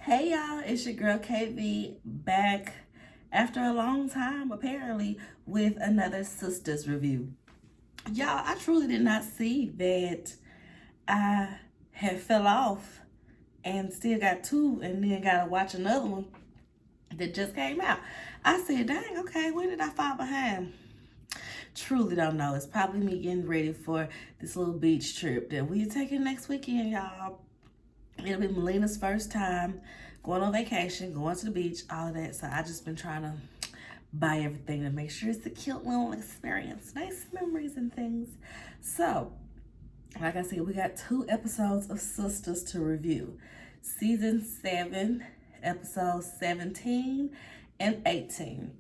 Hey y'all, it's your girl KV back after a long time, apparently, with another Sistas review. Y'all, I truly did not see that I had fell off and still got two and then gotta watch another one that just came out. I said, dang, okay, when did I fall behind? Truly don't know. It's probably me getting ready for this little beach trip that we're taking next weekend, y'all. It'll be Melina's first time going on vacation, going to the beach, all of that. So I just been trying to buy everything to make sure it's a cute little experience, nice memories and things. So, like I said, we got 2 episodes of Sistas to review. Season 7, episodes 17 and 18.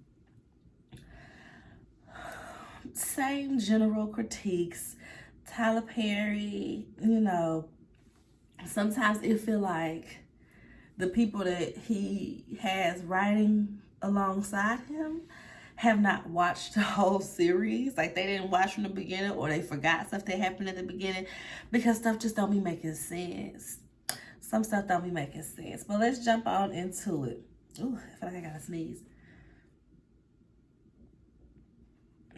Same general critiques. Tyler Perry, sometimes it feel like the people that he has writing alongside him have not watched the whole series. Like they didn't watch from the beginning, or they forgot stuff that happened at the beginning, because stuff just don't be making sense. Some stuff don't be making sense. But let's jump on into it. Ooh, I feel like I gotta sneeze.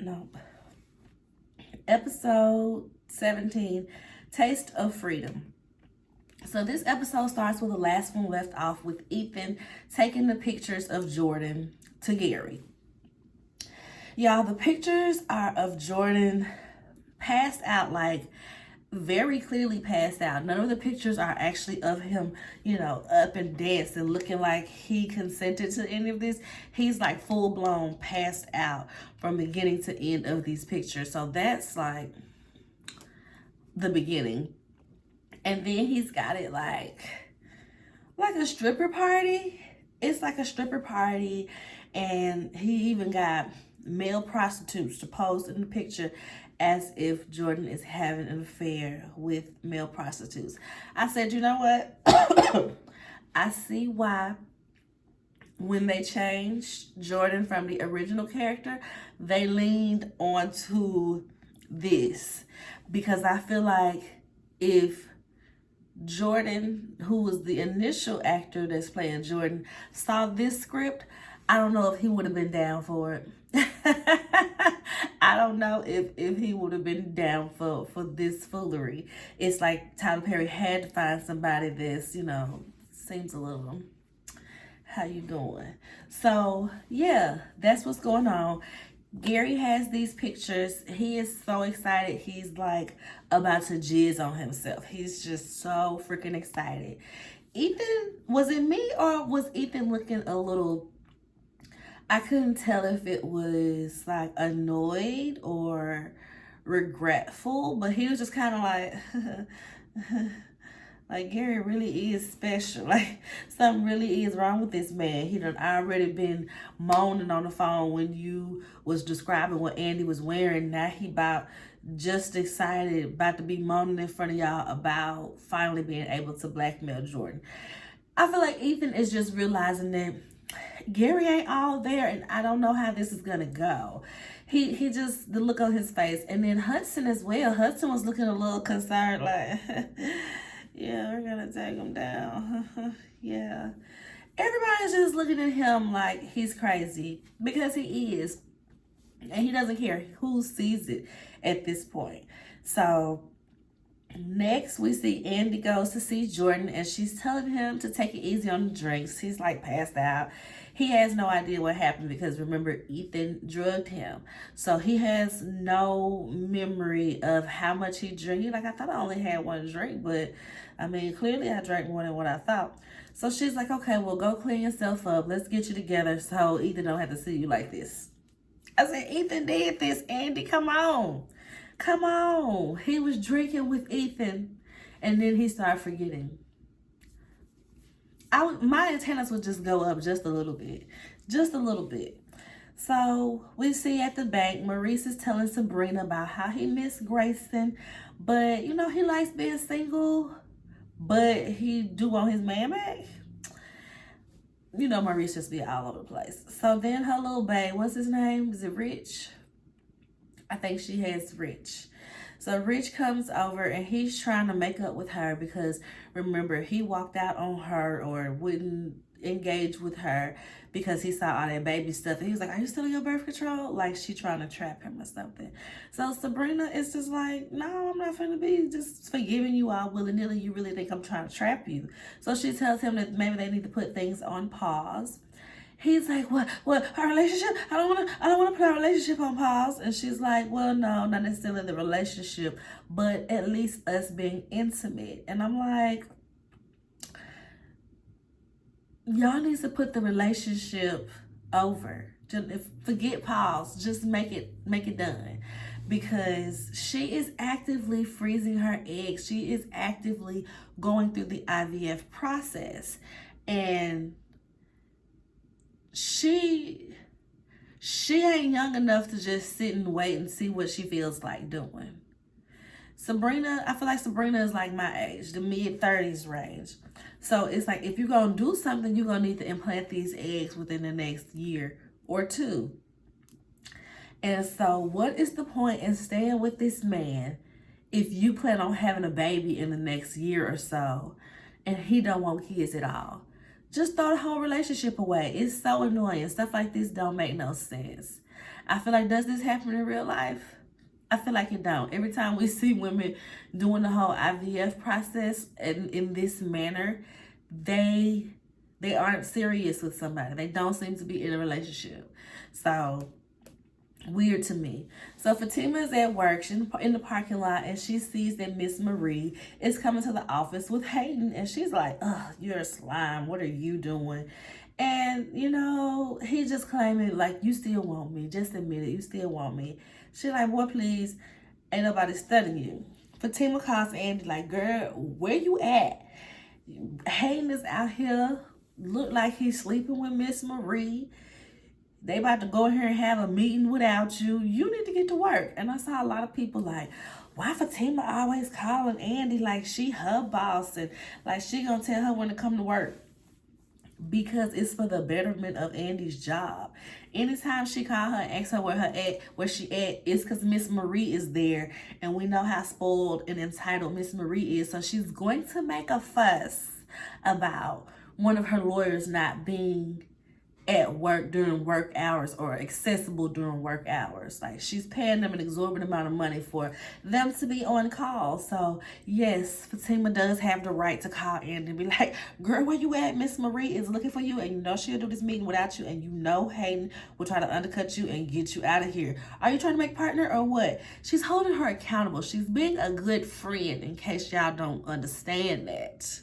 Nope. Episode 17, Taste of Freedom. So this episode starts where the last one left off, with Ethan taking the pictures of Jordan to Gary. Y'all, the pictures are of Jordan passed out, like very clearly passed out. None of the pictures are actually of him, up and dancing, looking like he consented to any of this. He's like full blown passed out from beginning to end of these pictures. So that's like the beginning. And then he's got it like a stripper party. It's like a stripper party. And he even got male prostitutes to pose in the picture as if Jordan is having an affair with male prostitutes. I said, you know what? I see why when they changed Jordan from the original character, they leaned onto this. Because I feel like if Jordan, who was the initial actor that's playing Jordan, saw this script, I don't know if he would have been down for it. I don't know if he would have been down for this foolery. It's like Tyler Perry had to find somebody that's, seems a little, how you doing? So, yeah, that's what's going on. Gary has these pictures. He is so excited. He's like about to jizz on himself. He's just so freaking excited. Ethan, was it me or was Ethan looking a little, I couldn't tell if it was like annoyed or regretful, but he was just kind of like, like Gary really is special. Like something really is wrong with this man. He done already been moaning on the phone when you was describing what Andy was wearing. Now he just excited about to be moaning in front of y'all about finally being able to blackmail Jordan. I feel like Ethan is just realizing that Gary ain't all there, and I don't know how this is gonna go. He just, the look on his face. And then Hudson as well. Hudson was looking a little concerned, like yeah, we're gonna take him down. Yeah. Everybody's just looking at him like he's crazy, because he is. And he doesn't care who sees it at this point. So next we see Andy goes to see Jordan, and she's telling him to take it easy on the drinks. He's like passed out. He has no idea what happened, because remember, Ethan drugged him. So he has no memory of how much he drank. He's like, I thought I only had one drink, but I mean, clearly I drank more than what I thought. So she's like, okay, well, go clean yourself up. Let's get you together so Ethan don't have to see you like this. I said, Ethan did this, Andy, come on. Come on. He was drinking with Ethan, and then he started forgetting. My antennas would just go up just a little bit. Just a little bit. So we see at the bank, Maurice is telling Sabrina about how he missed Grayson, but he likes being single, but he do want his man back. Maurice just be all over the place. So then her little babe, what's his name? Is it Rich? I think she has Rich. So Rich comes over and he's trying to make up with her because remember, he walked out on her or wouldn't engage with her because he saw all that baby stuff and he was like, are you still on your birth control? Like she trying to trap him or something. So Sabrina is just like, no, I'm not finna be just forgiving you all willy-nilly. You really think I'm trying to trap you? So she tells him that maybe they need to put things on pause. He's like, what, our relationship? I don't wanna put our relationship on pause. And she's like, well, no, not necessarily the relationship, but at least us being intimate. And I'm like, y'all need to put the relationship over. Just forget pause. Just make it done. Because she is actively freezing her eggs. She is actively going through the IVF process. And she ain't young enough to just sit and wait and see what she feels like doing. Sabrina, I feel like Sabrina is like my age, the mid-30s range. So it's like if you're going to do something, you're going to need to implant these eggs within the next year or two. And so what is the point in staying with this man if you plan on having a baby in the next year or so and he don't want kids at all? Just throw the whole relationship away. It's so annoying. Stuff like this don't make no sense. I feel like, does this happen in real life? I feel like it don't. Every time we see women doing the whole IVF process in this manner, they aren't serious with somebody. They don't seem to be in a relationship. So weird to me. So Fatima is at work. She's in the parking lot and she sees that Miss Marie is coming to the office with Hayden and she's like, ugh, you're a slime. What are you doing? And, you know, he just claiming like, you still want me. Just admit it. You still want me. She like, boy, please. Ain't nobody studying you. Fatima calls Andy like, girl, where you at? Hayden is out here. Look like he's sleeping with Miss Marie. They about to go in here and have a meeting without you. You need to get to work. And I saw a lot of people like, why Fatima always calling Andy like she her boss and like she gonna tell her when to come to work? Because it's for the betterment of Andy's job. Anytime she call her and ask her where she at, it's because Miss Marie is there. And we know how spoiled and entitled Miss Marie is. So she's going to make a fuss about one of her lawyers not being at work during work hours or accessible during work hours. Like she's paying them an exorbitant amount of money for them to be on call. So yes, Fatima does have the right to call Andy and be like, girl, where you at? Miss Marie is looking for you and you know she'll do this meeting without you and you know Hayden will try to undercut you and get you out of here. Are you trying to make partner or what? She's holding her accountable. She's being a good friend in case y'all don't understand that.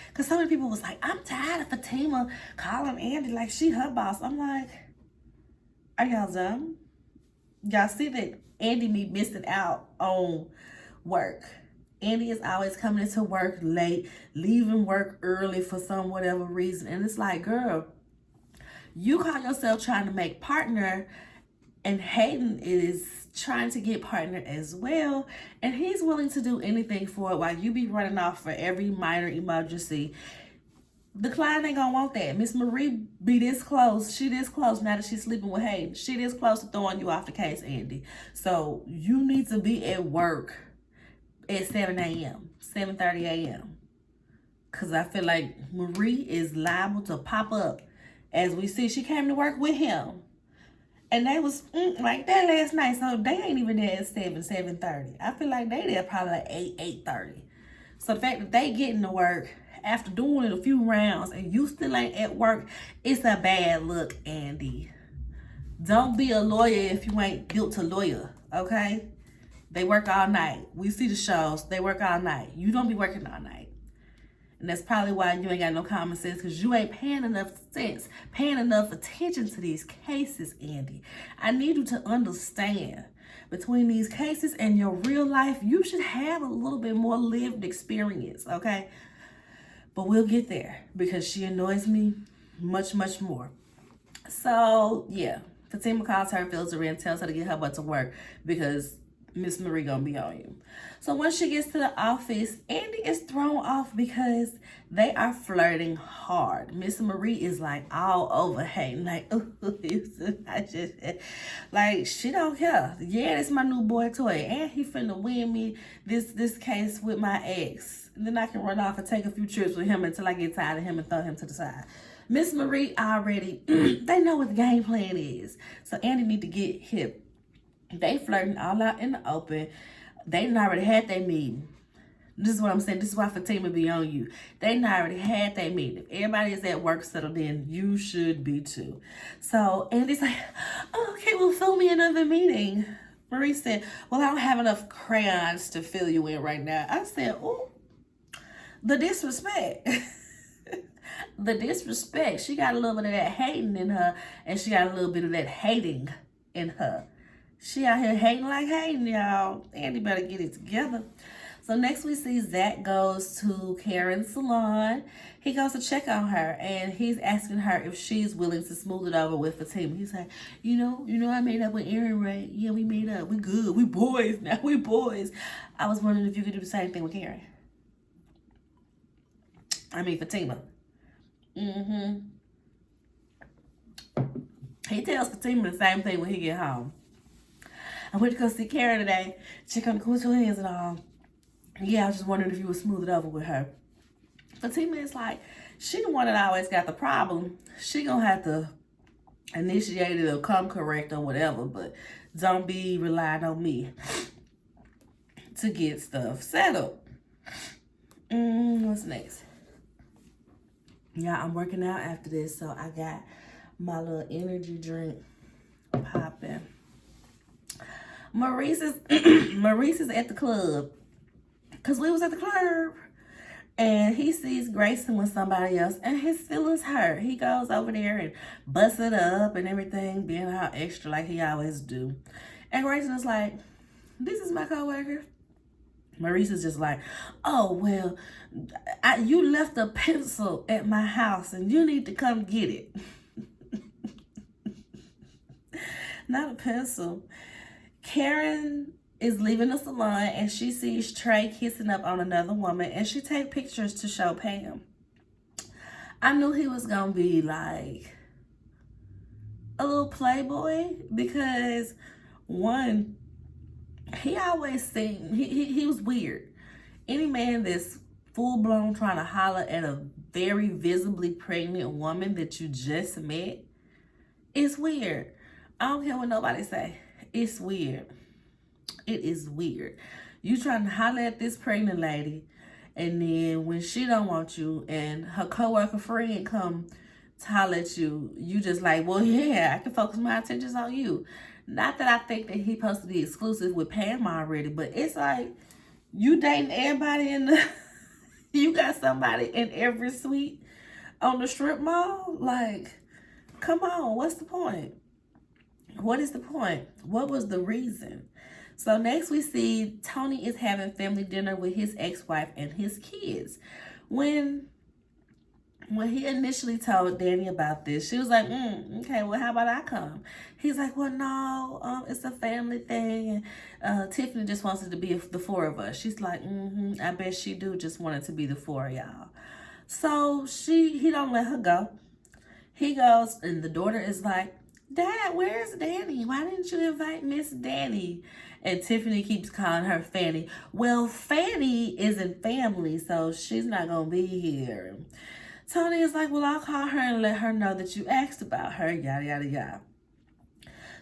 Because so many people was like, I'm tired of Fatima calling Andy like she her boss. I'm like, are y'all dumb? Y'all see that Andy be missing out on work. Andy is always coming into work late, leaving work early for some whatever reason. And it's like, girl, you call yourself trying to make partner and Hayden is trying to get partner as well. And he's willing to do anything for it while you be running off for every minor emergency. The client ain't gonna want that. Miss Marie be this close. She this close now that she's sleeping with Hayden. She this close to throwing you off the case, Andy. So you need to be at work at 7 a.m., 7:30 a.m. Because I feel like Marie is liable to pop up. As we see, she came to work with him. And they was like that last night. So they ain't even there at 7:30. I feel like they there probably like 8:30. So the fact that they getting to work after doing it a few rounds and you still ain't at work, it's a bad look, Andy. Don't be a lawyer if you ain't built to lawyer, okay? They work all night. We see the shows. They work all night. You don't be working all night. And that's probably why you ain't got no common sense because you ain't paying enough attention to these cases, Andy. I need you to understand between these cases and your real life, you should have a little bit more lived experience, okay? But we'll get there because she annoys me much, much more. So, yeah. Fatima calls her, fills her in, tells her to get her butt to work because Miss Marie gonna be on you. So once she gets to the office, Andy is thrown off because they are flirting hard. Miss Marie is like all over hating, like, I just, like, she don't care. Yeah, it's my new boy toy, and he finna win me this case with my ex. And then I can run off and take a few trips with him until I get tired of him and throw him to the side. Miss Marie already, they know what the game plan is. So Andy need to get hip. They flirting all out in the open. They done already had their meeting. This is what I'm saying. This is why Fatima be on you. They done already had their meeting. If everybody is at work settled in, you should be too. So Andy's like, oh, okay, well, fill me another meeting. Marie said, well, I don't have enough crayons to fill you in right now. I said, oh, the disrespect. The disrespect. She got a little bit of that hating in her, and she got a little bit of that hating in her. She out here hating like hating, y'all. Andy better get it together. So next we see Zach goes to Karen's salon. He goes to check on her, and he's asking her if she's willing to smooth it over with Fatima. He's like, you know, I made up with Aaron, right? Yeah, we made up. We good. We boys now. We boys. I was wondering if you could do the same thing with Karen. I mean, Fatima. He tells Fatima the same thing when he get home. I went to go see Karen today. Check on the cool hands and all. Yeah, I was just wondering if you would smooth it over with her. Fatima is like, she the one that always got the problem. She gonna have to initiate it or come correct or whatever, but don't be relying on me to get stuff settled. What's next? Yeah, I'm working out after this, so I got my little energy drink popping. Maurice is at the club, because we was at the club, and he sees Grayson with somebody else, and his feelings hurt. He goes over there and busts it up and everything, being all extra like he always do. And Grayson is like, this is my coworker. Maurice is just like, oh, well, you left a pencil at my house, and you need to come get it. Not a pencil. Karen is leaving the salon, and she sees Trey kissing up on another woman, and she takes pictures to show Pam. I knew he was going to be like a little playboy because, one, he always seemed, he was weird. Any man that's full-blown trying to holler at a very visibly pregnant woman that you just met is weird. I don't care what nobody say. It's weird. It is weird. You trying to holler at this pregnant lady, and then when she don't want you and her coworker friend come to holler at you, you just like, well, yeah, I can focus my attentions on you. Not that I think that he's supposed to be exclusive with Pam already, but it's like you dating everybody in the, you got somebody in every suite on the strip mall. Like, come on, what's the point? What is the point? What was the reason? So next we see Tony is having family dinner with his ex-wife and his kids. When he initially told Danny about this, she was like, okay, well, how about I come? He's like, well, no, it's a family thing. And Tiffany just wants it to be the four of us. She's like, I bet she do just want it to be the four of y'all. So he don't let her go. He goes, and the daughter is like, Dad, where's Danny? Why didn't you invite Miss Danny? And Tiffany keeps calling her Fanny. Well, Fanny isn't family, so she's not going to be here. Tony is like, well, I'll call her and let her know that you asked about her, yada, yada, yada.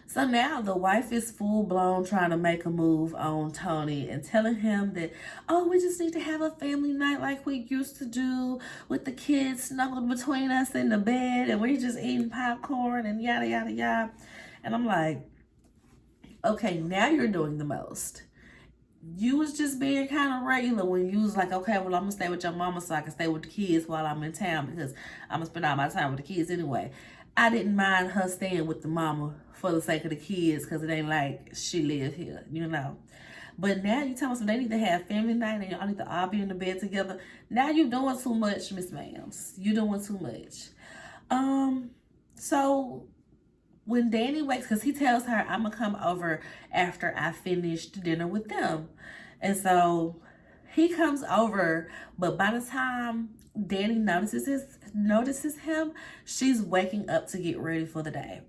So now the wife is full-blown trying to make a move on Tony and telling him that, oh, we just need to have a family night like we used to do with the kids snuggled between us in the bed and we're just eating popcorn and yada, yada, yada. And I'm like, okay, now you're doing the most. You was just being kind of regular when you was like, okay, well, I'm going to stay with your mama so I can stay with the kids while I'm in town because I'm going to spend all my time with the kids anyway. I didn't mind her staying with the mama for the sake of the kids because it ain't like she live here, you know. But now you tell us they need to have family night and y'all need to all be in the bed together. Now you're doing too much, Miss Ma'ams. You're doing too much. So when Danny wakes, because he tells her, I'm going to come over after I finished dinner with them. And so he comes over, but by the time Danny notices him, she's waking up to get ready for the day.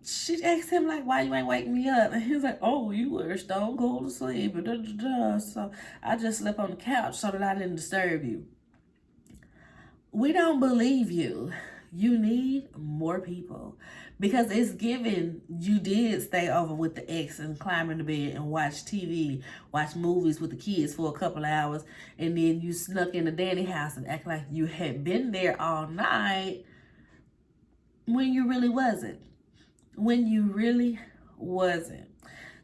She asked him, like, why you ain't wake me up? And he was like, oh, you were stone cold asleep. So I just slept on the couch so that I didn't disturb you. We don't believe you. You need more people. Because it's given you did stay over with the ex and climb in the bed and watch TV, watch movies with the kids for a couple of hours, and then you snuck into Danny's house and act like you had been there all night when you really wasn't.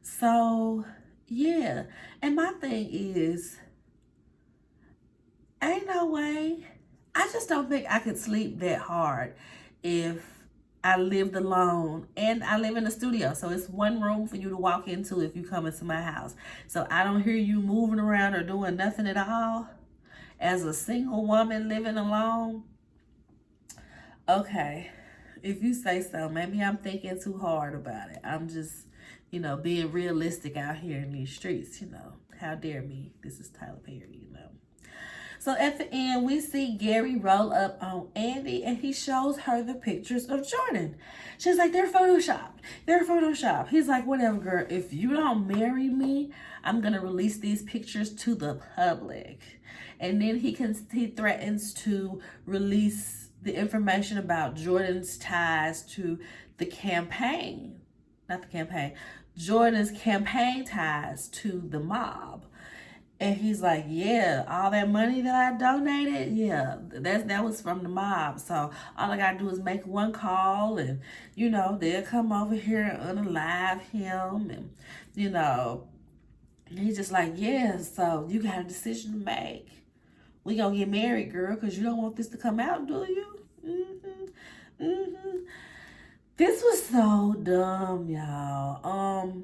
So, yeah. And my thing is, ain't no way. I just don't think I could sleep that hard if I lived alone, and I live in a studio, so it's one room for you to walk into if you come into my house. So I don't hear you moving around or doing nothing at all as a single woman living alone. Okay, if you say so. Maybe I'm thinking too hard about it. I'm just, being realistic out here in these streets, How dare me? This is Tyler Perry, So at the end, we see Gary roll up on Andy, and he shows her the pictures of Jordan. She's like, they're photoshopped. He's like, whatever, girl. If you don't marry me, I'm going to release these pictures to the public. And then he threatens to release the information about Jordan's ties to the campaign. Not the campaign. Jordan's campaign ties to the mob. And he's like, yeah, all that money that I donated, yeah, that was from the mob. So all I got to do is make one call and, they'll come over here and unalive him. And, he's just like, yeah, so you got a decision to make. We going to get married, girl, because you don't want this to come out, do you? This was so dumb, y'all.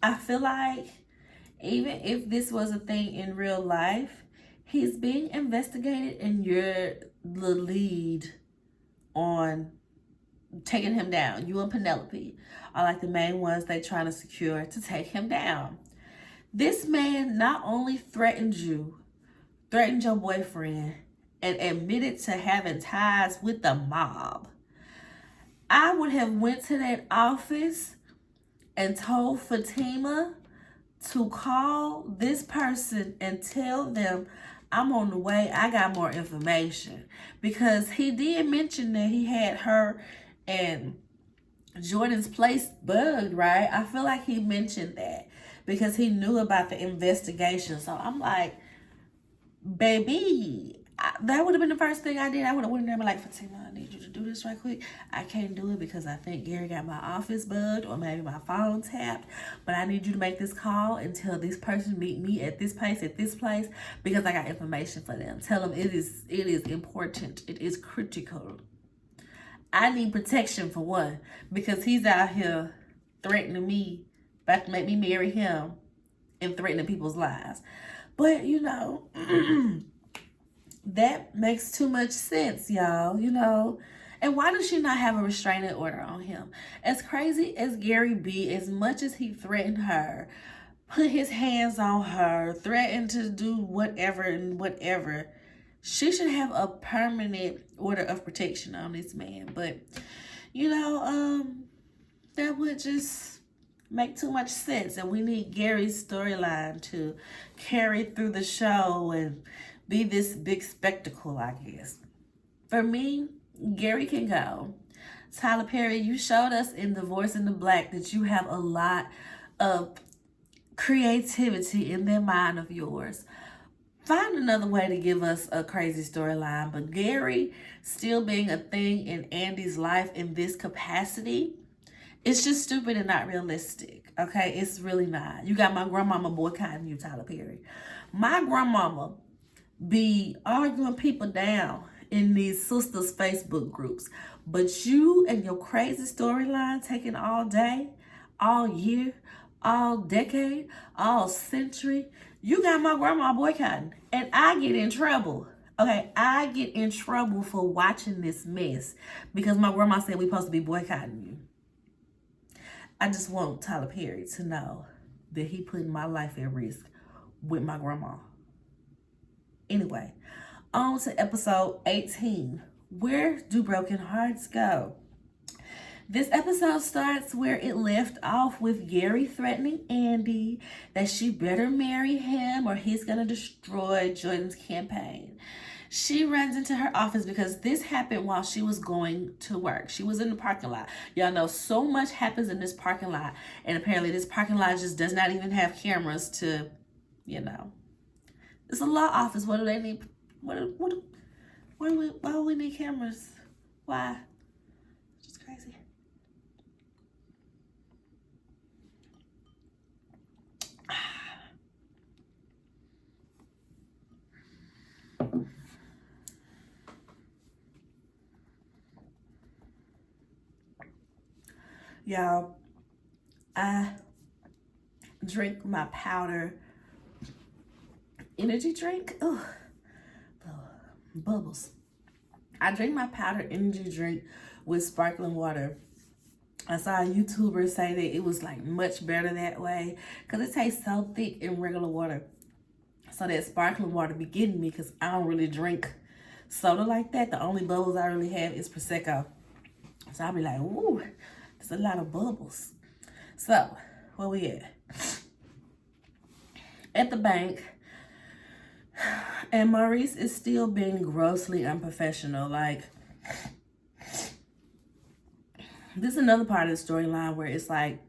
I feel like even if this was a thing in real life, he's being investigated and you're the lead on taking him down. You and Penelope are like the main ones they trying to secure to take him down. This man not only threatened your boyfriend, and admitted to having ties with the mob. I would have went to that office and told Fatima to call this person and tell them I'm on the way. I got more information. Because he did mention that he had her and Jordan's place bugged, right? I feel like he mentioned that because he knew about the investigation. So I'm like, baby, that would have been the first thing I did. I would have went in there and been like, Fatima, I need you to do this right quick. I can't do it because I think Gary got my office bugged or maybe my phone tapped. But I need you to make this call and tell this person meet me at this place, because I got information for them. Tell them it is important. It is critical. I need protection for one, because he's out here threatening me, about to make me marry him and threatening people's lives. But, that makes too much sense, y'all, And why does she not have a restraining order on him? As crazy as Gary be, as much as he threatened her, put his hands on her, threatened to do whatever, she should have a permanent order of protection on this man. But, that would just make too much sense. And we need Gary's storyline to carry through the show and be this big spectacle, I guess. For me, Gary can go. Tyler Perry, you showed us in Divorce in the Black that you have a lot of creativity in that mind of yours. Find another way to give us a crazy storyline. But Gary still being a thing in Andy's life in this capacity, it's just stupid and not realistic. Okay, it's really not. You got my grandmama boycotting you, Tyler Perry. My grandmama be arguing people down in these sisters Facebook groups, but you and your crazy storyline taking all day, all year, all decade, all century, you got my grandma boycotting, and I get in trouble. Okay, I get in trouble for watching this mess because my grandma said we supposed to be boycotting you. I just want Tyler Perry to know that he put my life at risk with my grandma. Anyway, on to episode 18. Where do broken hearts go? This episode starts where it left off with Gary threatening Andy that she better marry him or he's gonna destroy Jordan's campaign. She runs into her office because this happened while she was going to work. She was in the parking lot. Y'all know so much happens in this parking lot, and apparently this parking lot just does not even have cameras to, you know. It's a law office. What do they need? Why do we need cameras? Why? It's just crazy. Y'all, I drink my powder energy drink. Ugh, bubbles. I drink my powder energy drink with sparkling water. I saw a YouTuber say that it was like much better that way because it tastes so thick in regular water. So that sparkling water be getting me because I don't really drink soda like that. The only bubbles I really have is Prosecco. So I'll be like, ooh, there's a lot of bubbles. So, where we at? At the bank. And Maurice is still being grossly unprofessional. Like, this is another part of the storyline where it's like,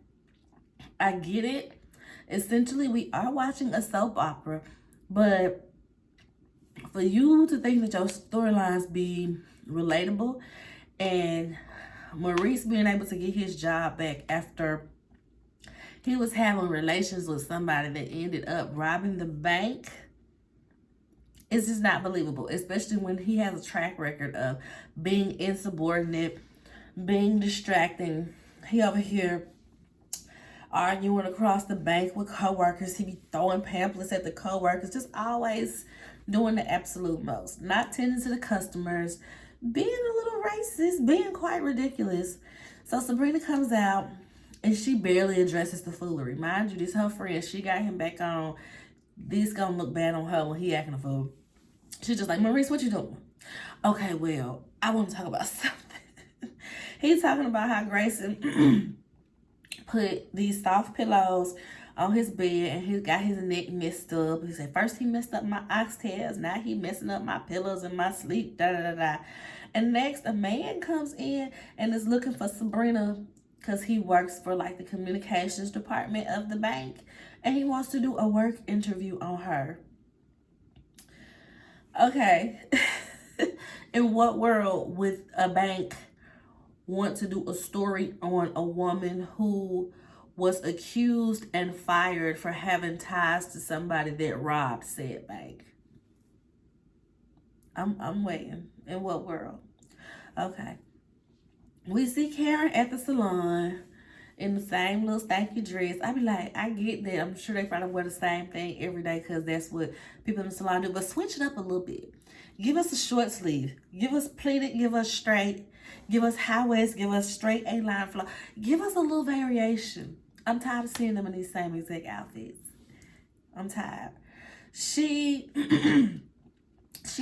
I get it. Essentially, we are watching a soap opera, but for you to think that your storylines be relatable and Maurice being able to get his job back after he was having relations with somebody that ended up robbing the bank, it's just not believable, especially when he has a track record of being insubordinate, being distracting. He over here arguing across the bank with coworkers. He be throwing pamphlets at the coworkers, just always doing the absolute most, not tending to the customers, being a little racist, being quite ridiculous. So Sabrina comes out and she barely addresses the foolery. Mind you, this her friend, she got him back on. This gonna look bad on her when he acting a fool. She's just like, Maurice, what you doing? Okay, well, I want to talk about something. He's talking about how Grayson put these soft pillows on his bed and he got his neck messed up. He said, first he messed up my oxtails, now he messing up my pillows and my sleep, da da da da. And next, a man comes in and is looking for Sabrina because he works for like the communications department of the bank and he wants to do a work interview on her. Okay. In what world would a bank want to do a story on a woman who was accused and fired for having ties to somebody that robbed said bank? I'm waiting. In what world? Okay. We see Karen at the salon in the same little stanky dress. I be like, I get that. I'm sure they probably wear the same thing every day because that's what people in the salon do. But switch it up a little bit. Give us a short sleeve. Give us pleated. Give us straight. Give us high waist. Give us straight A-line flow. Give us a little variation. I'm tired of seeing them in these same exact outfits. I'm tired. She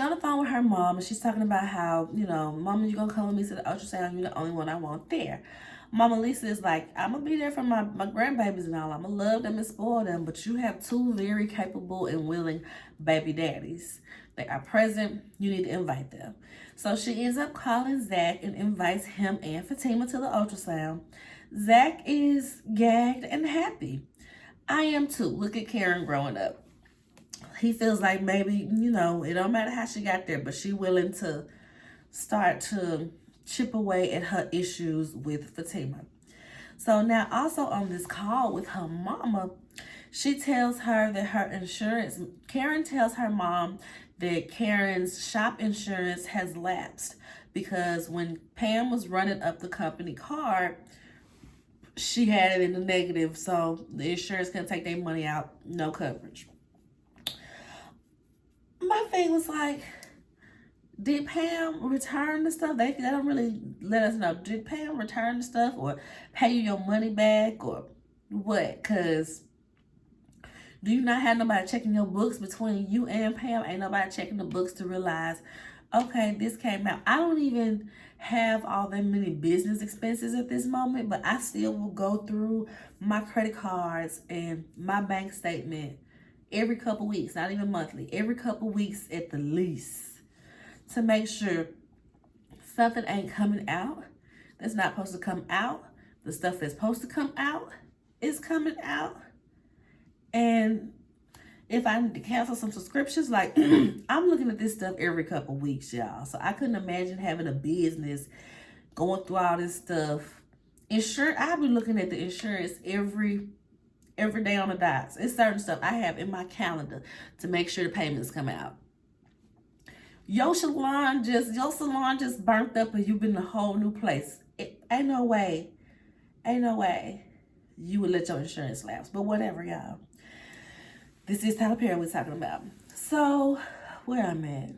on the phone with her mom and she's talking about how, you know, Mama, you gonna come with me to the ultrasound? You're the only one I want there. Mama Lisa is like, I'm gonna be there for my grandbabies and all. I'm gonna love them and spoil them, but you have two very capable and willing baby daddies. They are present. You need to invite them. So she ends up calling Zach and invites him and Fatima to the ultrasound. Zach is gagged and happy. I am too. Look at Karen growing up. He feels like maybe, you know, it don't matter how she got there, but she willing to start to chip away at her issues with Fatima. So now also on this call with her mama, she tells her that her insurance, Karen tells her mom that Karen's shop insurance has lapsed because when Pam was running up the company card, she had it in the negative, so the insurance couldn't take their money out, no coverage. My thing was like, Did Pam return the stuff? They don't really let us know. Did Pam return the stuff or pay you your money back or what? Because do you not have nobody checking your books between you and Pam? Ain't nobody checking the books to realize, okay, this came out. I don't even have all that many business expenses at this moment, but I still will go through my credit cards and my bank statement every couple weeks, not even monthly, every couple weeks at the least, to make sure something ain't coming out that's not supposed to come out. The stuff that's supposed to come out is coming out. And if I need to cancel some subscriptions, like I'm looking at this stuff every couple weeks, y'all. So I couldn't imagine having a business going through all this stuff. I'll be looking at the insurance every day on the dots. It's certain stuff I have in my calendar to make sure the payments come out. Your salon just burnt up and you've been in a whole new place. Ain't no way you would let your insurance lapse. But whatever, y'all. This is Tyler Perry we're talking about. So, where I'm at.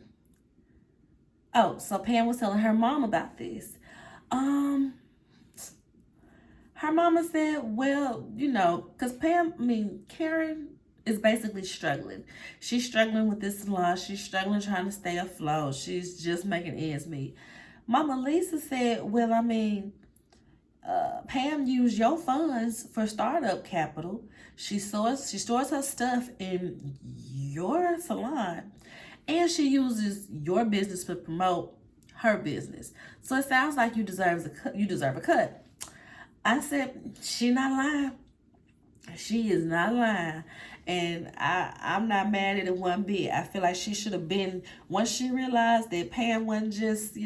Oh, so Pam was telling her mom about this. Her mama said, well, because Karen is basically struggling. She's struggling with this salon. She's struggling trying to stay afloat. She's just making ends meet. Mama Lisa said, well, Pam used your funds for startup capital. She stores her stuff in your salon, and she uses your business to promote her business. So it sounds like you deserve a cut. I said, she not lying. She is not lying. And I'm not mad at it one bit. I feel like she should have been, once she realized that Pam wasn't just,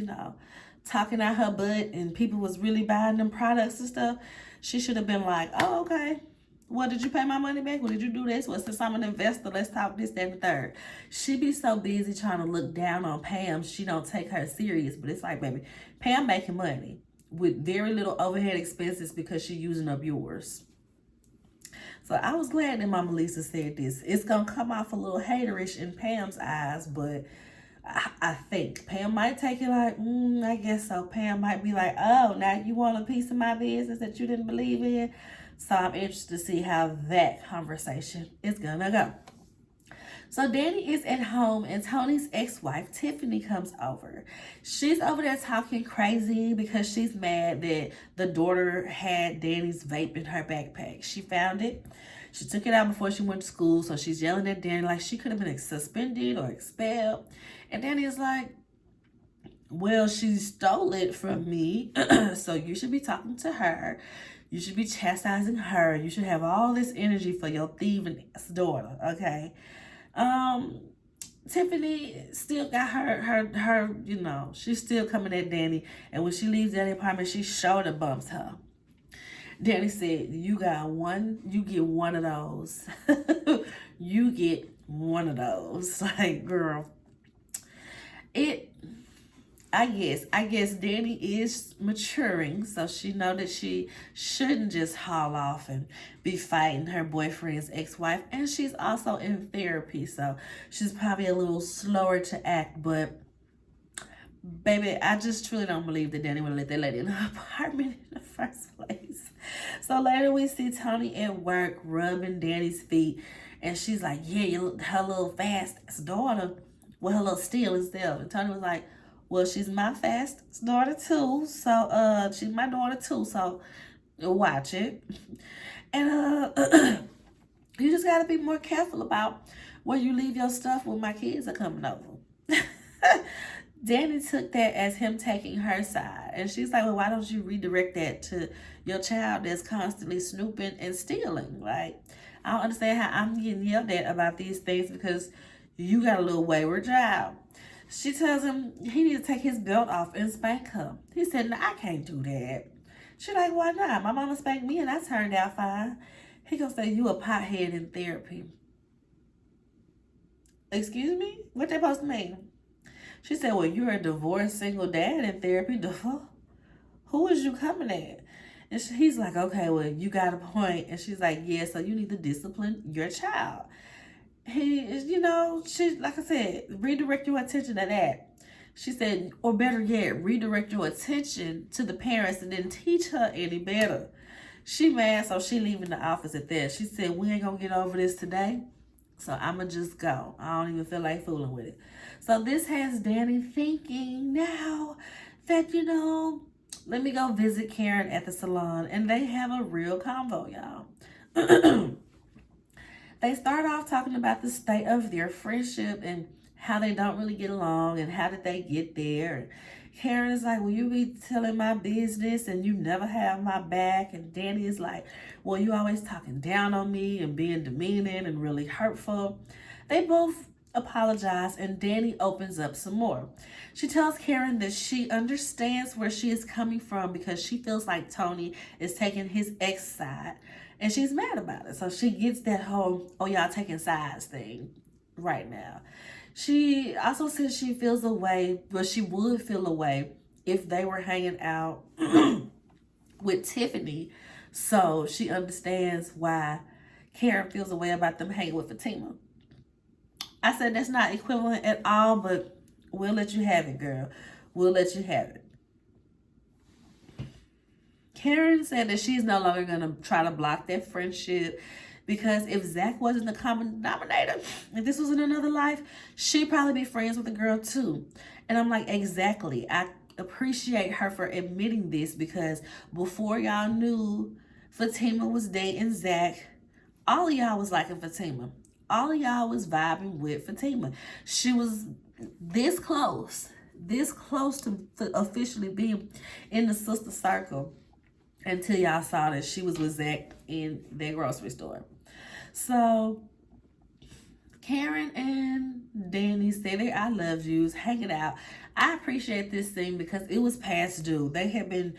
talking out her butt and people was really buying them products and stuff, she should have been like, oh, okay. Well, did you pay my money back? Well, did you do this? Well, since I'm an investor, let's talk this, that, and the third. She be so busy trying to look down on Pam, she don't take her serious. But it's like, baby, Pam making money with very little overhead expenses because she's using up yours. So I was glad that Mama Lisa said this. It's going to come off a little haterish in Pam's eyes, but I think Pam might take it like, I guess so. Pam might be like, oh, now you want a piece of my business that you didn't believe in? So I'm interested to see how that conversation is going to go. So Danny is at home and Tony's ex-wife, Tiffany, comes over. She's over there talking crazy because she's mad that the daughter had Danny's vape in her backpack. She found it. She took it out before she went to school, so she's yelling at Danny like she could have been suspended or expelled. And Danny is like, well, she stole it from me, so you should be talking to her. You should be chastising her. You should have all this energy for your thieving daughter, okay? Tiffany still got her, she's still coming at Danny. And when she leaves Danny's apartment, she shoulder bumps her. Danny said, you get one of those. You get one of those. Like, girl. I guess Danny is maturing, so she know that she shouldn't just haul off and be fighting her boyfriend's ex-wife. And she's also in therapy, so she's probably a little slower to act. But baby, I just truly don't believe that Danny would let that lady in her apartment in the first place. So later we see Tony at work rubbing Danny's feet, and she's like, yeah, her little fast daughter, well, her little steal is there. And Tony was like, well, she's my fast daughter too. So she's my daughter too. So watch it. And you just gotta be more careful about where you leave your stuff when my kids are coming over. Danny took that as him taking her side. And she's like, well, why don't you redirect that to your child that's constantly snooping and stealing? Like, I don't understand how I'm getting yelled at about these things because you got a little wayward child. She tells him he needs to take his belt off and spank her. He said, no, I can't do that. She's like, why not? My mama spanked me and I turned out fine. He gonna say, you a pothead in therapy. Excuse me? What they supposed to mean? She said, well, you're a divorced single dad in therapy. Who is you coming at? And he's like, okay, well, you got a point. And she's like, yeah, so you need to discipline your child. He is, she, like I said, redirect your attention to that. She said, or better yet, redirect your attention to the parents and then teach her any better. She mad, so she leaving the office at that. She said, we ain't gonna get over this today, so I'ma just go. I don't even feel like fooling with it. So this has Danny thinking now that, let me go visit Karen at the salon. And they have a real convo, y'all. They start off talking about the state of their friendship and how they don't really get along and how did they get there. And Karen is like, well, you be telling my business and you never have my back. And Danny is like, well, you always talking down on me and being demeaning and really hurtful. They both apologize and Danny opens up some more. She tells Karen that she understands where she is coming from because she feels like Tony is taking his ex side. And she's mad about it. So she gets that whole, oh, y'all taking sides thing right now. She also says she feels a way, but she would feel a way if they were hanging out with Tiffany. So she understands why Karen feels a way about them hanging with Fatima. I said that's not equivalent at all, but we'll let you have it, girl. We'll let you have it. Karen said that she's no longer going to try to block that friendship because if Zach wasn't the common denominator, if this was in another life, she'd probably be friends with the girl too. And I'm like, exactly. I appreciate her for admitting this because before y'all knew Fatima was dating Zach, all of y'all was liking Fatima. All of y'all was vibing with Fatima. She was this close to officially being in the sister circle until y'all saw that she was with Zach in their grocery store. So Karen and Danny say their I love yous, hanging out. I appreciate this thing because it was past due. They had been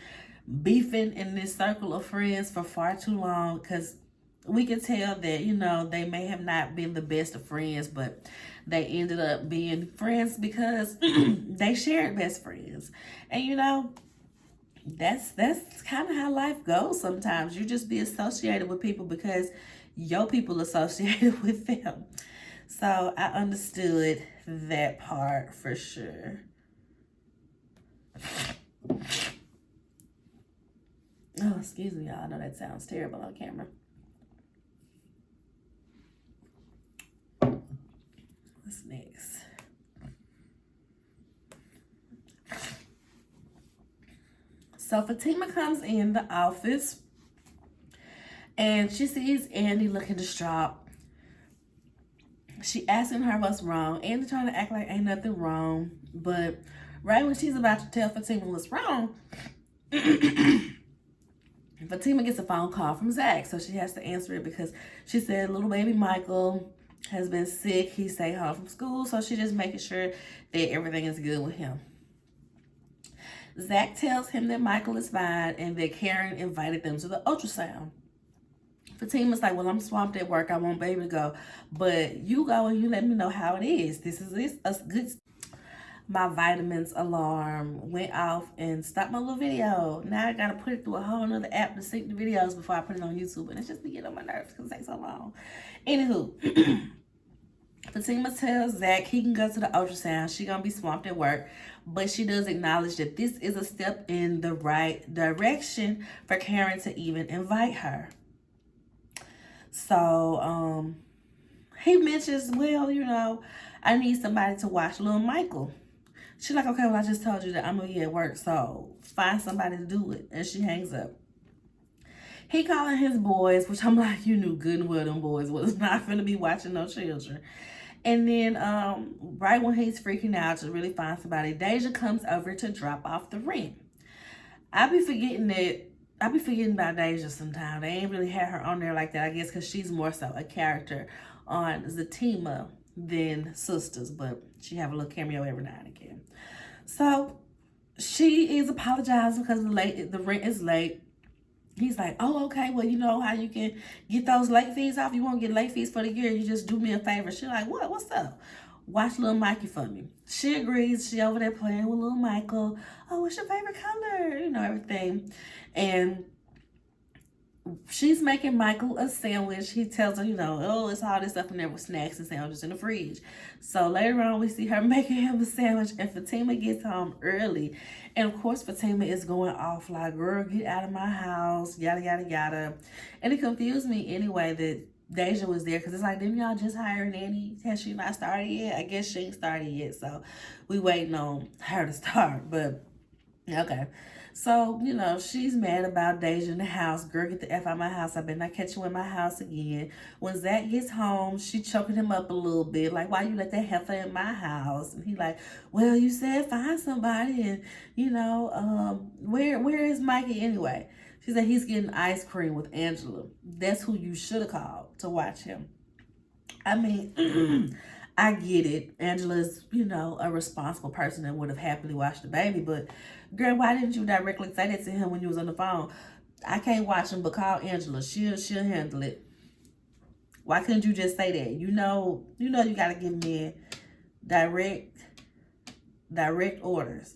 beefing in this circle of friends for far too long because we can tell that, they may have not been the best of friends, but they ended up being friends because they shared best friends. And, that's kind of how life goes sometimes. You just be associated with people because your people associated with them. So I understood that part for sure. Oh, excuse me, y'all. I know that sounds terrible on camera. What's next? So Fatima comes in the office and she sees Andy looking distraught. She asking her what's wrong. Andy trying to act like ain't nothing wrong. But right when she's about to tell Fatima what's wrong, Fatima gets a phone call from Zach. So she has to answer it because she said little baby Michael has been sick. He stayed home from school. So she's just making sure that everything is good with him. Zach tells him that Michael is fine and that Karen invited them to the ultrasound. Fatima's like, well, I'm swamped at work. I won't be able to go. But you go and you let me know how it is. This is a good... My vitamins alarm went off and stopped my little video. Now I got to put it through a whole nother app to sync the videos before I put it on YouTube. And it's just be getting on my nerves because it takes so long. Anywho... Fatima tells Zach he can go to the ultrasound. She gonna be swamped at work, but she does acknowledge that this is a step in the right direction for Karen to even invite her. So he mentions, well, I need somebody to watch little Michael. She's like, okay, well, I just told you that I'm gonna be at work, so find somebody to do it. And she hangs up. He calling his boys, which I'm like, you knew good and well them boys was not finna be watching no children. And then right when he's freaking out to really find somebody, Deja comes over to drop off the ring. I be forgetting about Deja sometimes. They ain't really had her on there like that, I guess, because she's more so a character on Zatima than Sistas, but she have a little cameo every now and again. So she is apologizing because the rent is late. He's like, oh, okay, well, you know how you can get those late fees off? You won't get late fees for the year. You just do me a favor. She's like, what? What's up? Watch little Mikey for me. She agrees. She over there playing with little Michael. Oh, what's your favorite color? Everything. And she's making Michael a sandwich. He tells her, oh, it's all this stuff in there with snacks and sandwiches in the fridge. So later on, we see her making him a sandwich, and Fatima gets home early. And of course, Fatima is going off like, girl, get out of my house, yada, yada, yada. And it confused me anyway that Deja was there, because it's like, didn't y'all just hire a nanny? Has she not started yet? I guess she ain't started yet, so we waiting on her to start, but okay. So, she's mad about Deja in the house. Girl, get the F out of my house. I better not catch you in my house again. When Zach gets home, she choking him up a little bit. Like, why you let that heifer in my house? And he like, well, you said find somebody. And, where is Mikey anyway? She said he's getting ice cream with Angela. That's who you should have called to watch him. I mean, I get it. Angela's, a responsible person that would have happily watched the baby. But, girl, why didn't you directly say that to him when you was on the phone? I can't watch him, but call Angela. She'll handle it. Why couldn't you just say that? You know you got to give me direct orders.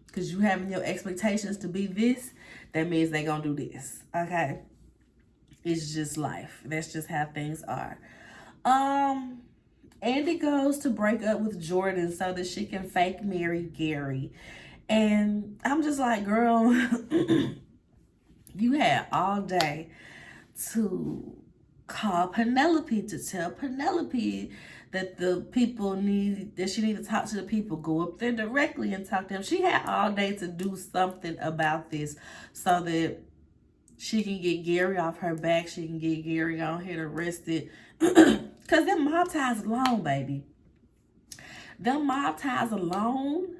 Because you having your expectations to be this, that means they going to do this. Okay? It's just life. That's just how things are. Andy goes to break up with Jordan so that she can fake marry Gary. And I'm just like, girl, you had all day to call Penelope, to tell Penelope that that she need to talk to the people. Go up there directly and talk to them. She had all day to do something about this so that she can get Gary off her back. She can get Gary on here arrested. Because them mob ties alone, baby. Them mob ties alone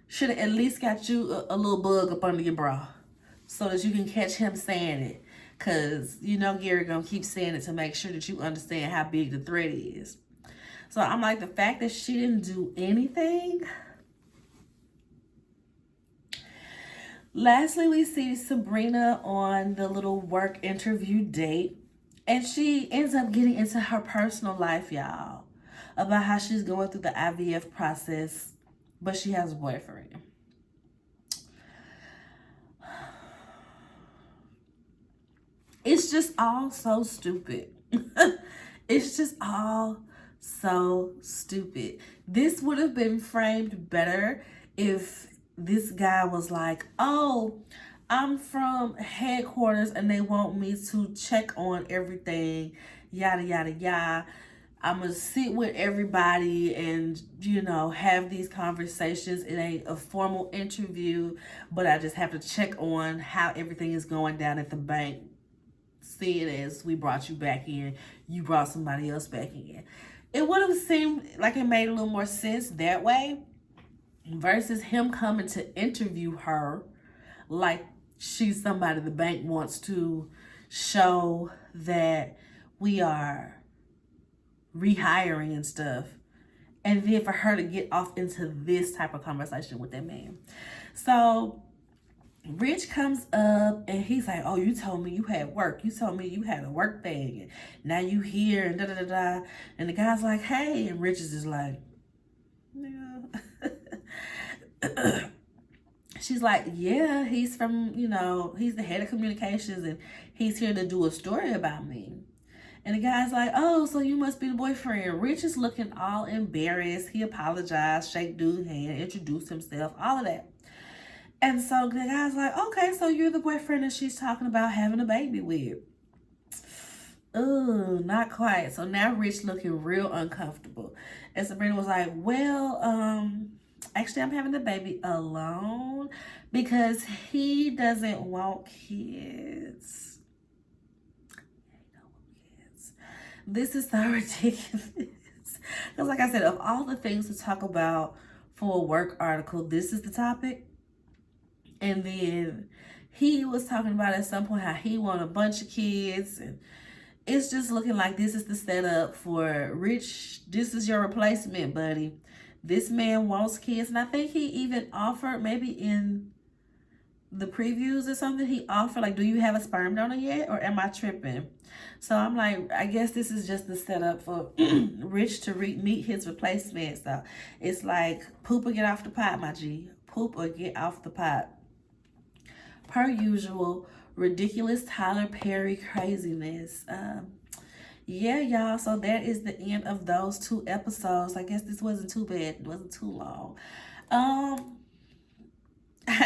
should have at least got you a little bug up under your bra so that you can catch him saying it. Because, Gary going to keep saying it to make sure that you understand how big the threat is. So I'm like, the fact that she didn't do anything. Lastly, we see Sabrina on the little work interview date. And she ends up getting into her personal life, y'all. About how she's going through the IVF process. But she has a boyfriend. It's just all so stupid. It's just all so stupid. This would have been framed better if this guy was like, oh, I'm from headquarters and they want me to check on everything, yada, yada, yada. I'm going to sit with everybody and, have these conversations. It ain't a formal interview, but I just have to check on how everything is going down at the bank. Seeing as we brought you back in, you brought somebody else back in. It would have seemed like it made a little more sense that way versus him coming to interview her like she's somebody the bank wants to show that we are rehiring and stuff. And then for her to get off into this type of conversation with that man. So Rich comes up and he's like, oh, you told me you had work. You told me you had a work thing. And now you here and da-da-da-da. And the guy's like, hey. And Rich is just like, yeah. She's like, yeah, he's from, he's the head of communications and he's here to do a story about me. And the guy's like, oh, so you must be the boyfriend. Rich is looking all embarrassed. He apologized, shake dude's hand, introduced himself, all of that. And so the guy's like, okay, so you're the boyfriend that she's talking about having a baby with. Oh, not quite. So now Rich looking real uncomfortable. And Sabrina was like, well, actually, I'm having the baby alone because he doesn't want kids. This is so ridiculous. Because like I said, of all the things to talk about for a work article, this is the topic. And then he was talking about at some point how he wanted a bunch of kids. And it's just looking like this is the setup for Rich. This is your replacement, buddy. This man wants kids. And I think he even offered, maybe in the previews or something, he offered, like, do you have a sperm donor yet? Or am I tripping? So I'm like, I guess this is just the setup for Rich to meet his replacement. So it's like, poop or get off the pot, my G. Poop or get off the pot. Per usual, ridiculous Tyler Perry craziness. Yeah, y'all, so that is the end of those 2 episodes. I guess this wasn't too bad. It wasn't too long. I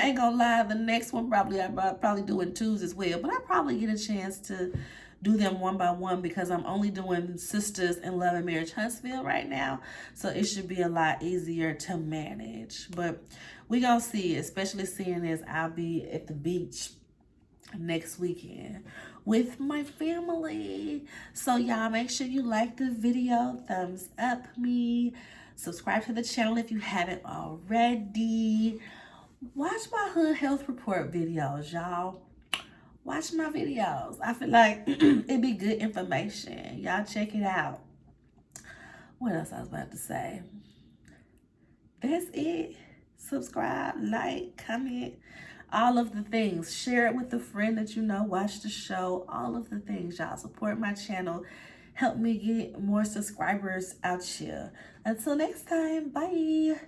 ain't gonna lie, the next one I'm probably doing 2s as well, but I probably get a chance to do them one by one because I'm only doing Sisters and Love and Marriage Huntsville right now, so it should be a lot easier to manage. But we gonna see, especially seeing as I'll be at the beach next weekend with my family. So y'all, make sure you like the video, thumbs up me, subscribe to the channel if you haven't already. Watch my hood health report videos, y'all. Watch my videos. I feel like it'd be good information. Y'all check it out. What else I was about to say? That's it. Subscribe, like, comment, all of the things. Share it with a friend that you know. Watch the show. All of the things, y'all. Support my channel. Help me get more subscribers out here. Until next time, bye.